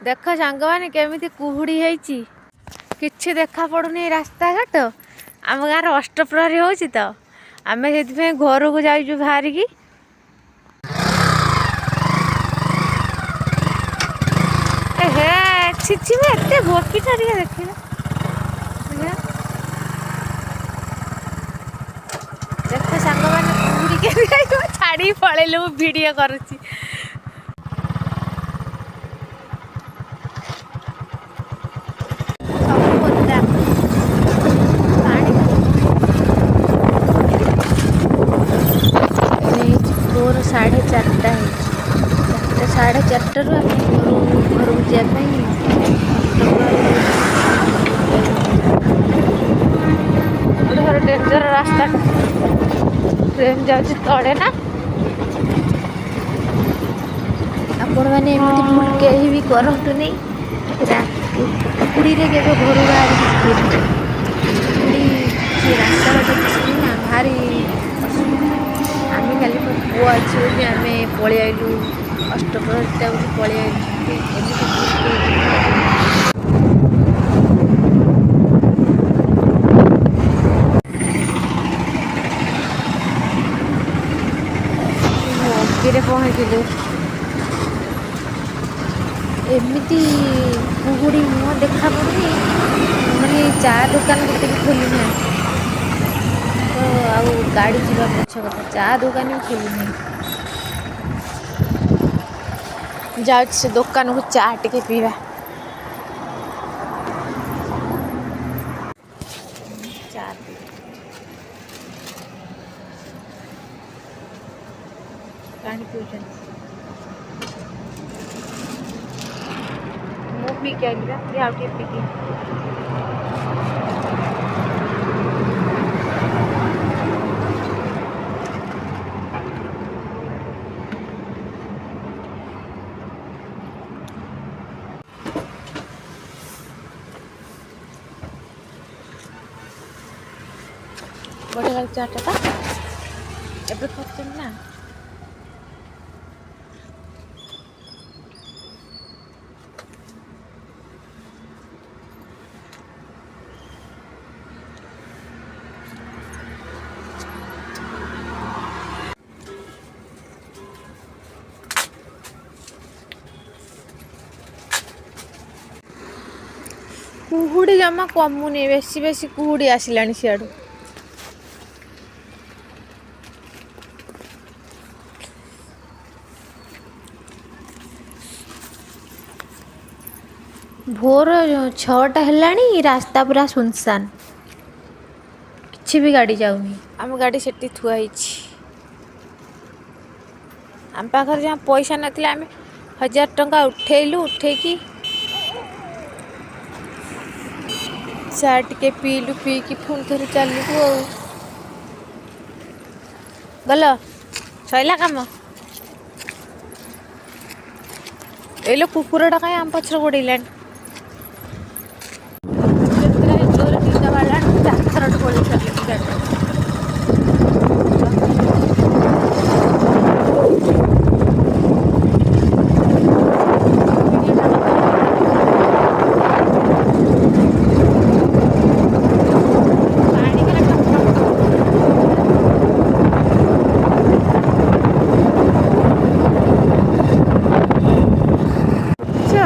देख सांग मैंने केमी कुहुड़ी है किसी देखा पड़ुनी रास्ता घाट आम गाँव अष्टप्रहरी हो तो आम से घर को जाइजु बाहरिकी हे छिची में एत भोकिटा देखिए देख सांग मैंने कुहुड़ी के छाड़ी पलैलु भिडियो करुच्ची भोर 4:30 है 4:30 घर को जावाई डेंजर रास्ता ट्रेन जाऊँ तले ना आपण मैंने कहीं भी करतु नहीं कुड़ी के घर बाहर रास्ता ना भारी आम खाली मो पुआ अच्छी बोली आम पलि आइलु अष्टप्रहरीटा पलि आइलु पहुँचलु एमती कुहुड़ी मुह देखा पड़ुनी मैंने चा दुकान गोटे भी खोली ना तो आउ गाड़ी जीवा पक्ष कथा चा दुकान भी खोली ना जाऊँ से दुकान को चा टे पीवा चा पानी पीछे पी के आई आउट पी के बढ़िया लगे चाटा एबे खर्च ना कुहुड़ी जमा कमुनी बेसी बेसी कुहुड़ी आसिलानी सियाड़ू भोर 6टा है रास्ता पूरा सुनसान किसी भी गाड़ी जाऊनी आम गाड़ी सेठी थुआई आम पाखर जहाँ पैसा नाला आम 1000 टंका उठेलु उठेकी चा टे पीलु पीकी पुणी थे चलू गल सैला कम एलो कुकुरटा कहीं आम पछर गोड़े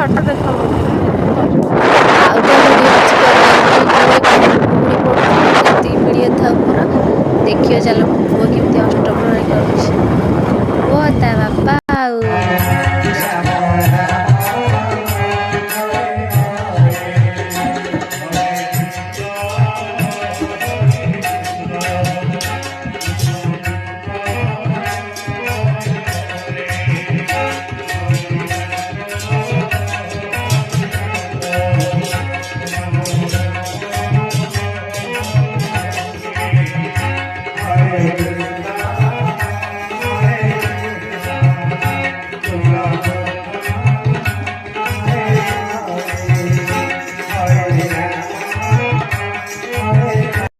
ऑटो देखा देखिए चलो पुआ केमती अष्टप्रहरी कर बापा